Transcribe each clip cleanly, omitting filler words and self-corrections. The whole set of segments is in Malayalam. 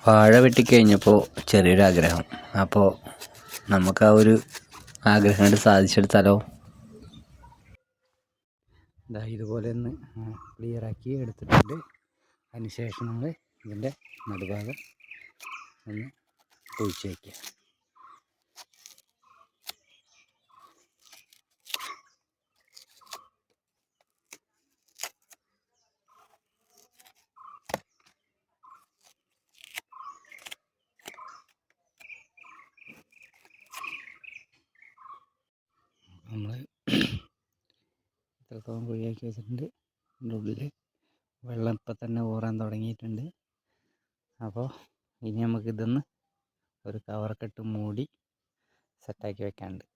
വാഴ വെട്ടിക്കഴിഞ്ഞപ്പോൾ ചെറിയൊരാഗ്രഹം. അപ്പോൾ നമുക്ക് ആ ഒരു ആഗ്രഹം കൊണ്ട് സാധിച്ചെടുത്താലോ. ഇതുപോലെ ഒന്ന് ക്ലിയറാക്കി എടുത്തിട്ടുണ്ട്. അതിനുശേഷം നമ്മൾ ഇതിൻ്റെ നടുഭാഗം ഒന്ന് കുഴിച്ച് വയ്ക്കുക. നമ്മൾ ഇത്രത്തോളം കുഴിയാക്കി വെച്ചിട്ടുണ്ട്. അതിൻ്റെ ഉള്ളിൽ വെള്ളം ഇപ്പം തന്നെ ഊറാൻ തുടങ്ങിയിട്ടുണ്ട്. അപ്പോൾ ഇനി നമുക്കിതൊന്ന് ഒരു കവറൊക്കെ ഇട്ട് മൂടി സെറ്റാക്കി വെക്കാനുണ്ട്.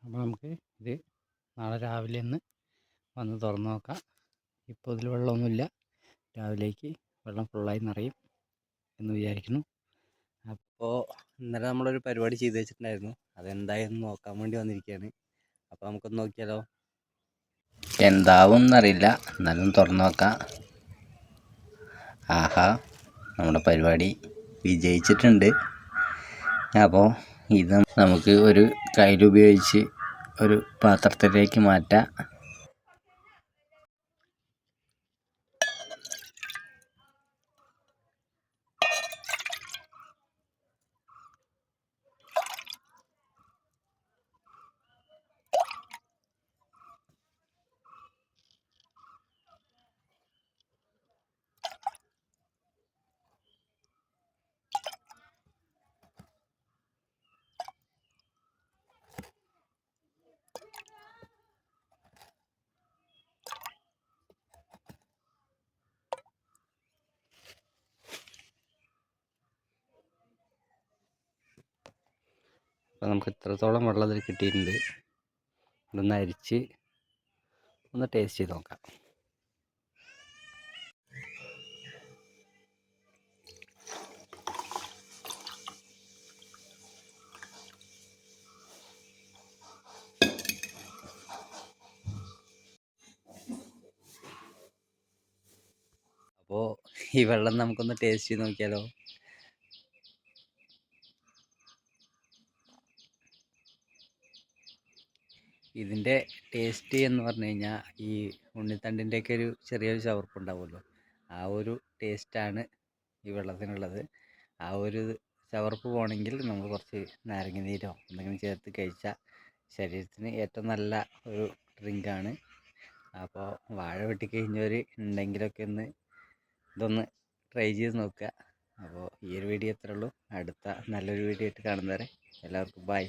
അപ്പോൾ നമുക്ക് ഇത് നാളെ രാവിലെ ഒന്ന് വന്ന് തുറന്ന് നോക്കാം. ഇപ്പോൾ ഇതിൽ വെള്ളമൊന്നുമില്ല. രാവിലേക്ക് വെള്ളം ഫുള്ളായി നിറയും എന്ന് വിചാരിക്കുന്നു. അപ്പോൾ ഇന്നലെ നമ്മളൊരു പരിപാടി ചെയ്ത് വെച്ചിട്ടുണ്ടായിരുന്നു. അതെന്തായെന്ന് നോക്കാൻ വേണ്ടി വന്നിരിക്കുകയാണ്. അപ്പോൾ നമുക്കൊന്ന് നോക്കിയാലോ. എന്താവും എന്നറിയില്ല, എന്നാലും തുറന്ന് നോക്കാം. ആഹാ, നമ്മുടെ പരിപാടി വിജയിച്ചിട്ടുണ്ട്. അപ്പോൾ ഇത് നമുക്ക് ഒരു കയ്യിലുപയോഗിച്ച് ഒരു പാത്രത്തിലേക്ക് മാറ്റാം. അപ്പോൾ നമുക്ക് ഇത്രത്തോളം വെള്ളം ഇതിൽ കിട്ടിയിട്ടുണ്ട്. ഇതൊന്ന് അരിച്ച് ഒന്ന് ടേസ്റ്റ് ചെയ്ത് നോക്കാം. അപ്പോൾ ഈ വെള്ളം നമുക്കൊന്ന് ടേസ്റ്റ് ചെയ്ത് നോക്കിയാലോ. ഇതിൻ്റെ ടേസ്റ്റ് എന്ന് പറഞ്ഞു കഴിഞ്ഞാൽ ഈ ഉണ്ണിത്തണ്ടിൻ്റെയൊക്കെ ഒരു ചെറിയൊരു ചവർപ്പുണ്ടാവുമല്ലോ, ആ ഒരു ടേസ്റ്റാണ് ഈ വെള്ളത്തിനുള്ളത്. ആ ഒരു ചവർപ്പ് പോകണമെങ്കിൽ നമ്മൾ കുറച്ച് നാരങ്ങ നീരോ എന്തെങ്കിലും ചേർത്ത് കഴിച്ചാൽ ശരീരത്തിന് ഏറ്റവും നല്ല ഒരു ഡ്രിങ്കാണ്. അപ്പോൾ വാഴ വെട്ടിക്കഴിഞ്ഞവർ ഉണ്ടെങ്കിലൊക്കെ ഇതൊന്ന് ട്രൈ ചെയ്ത് നോക്കുക. അപ്പോൾ ഈ ഒരു വീഡിയോ ഇത്രേ ഉള്ളൂ. അടുത്ത നല്ലൊരു വീഡിയോ ആയിട്ട് കാണുന്നവരെ എല്ലാവർക്കും ബൈ.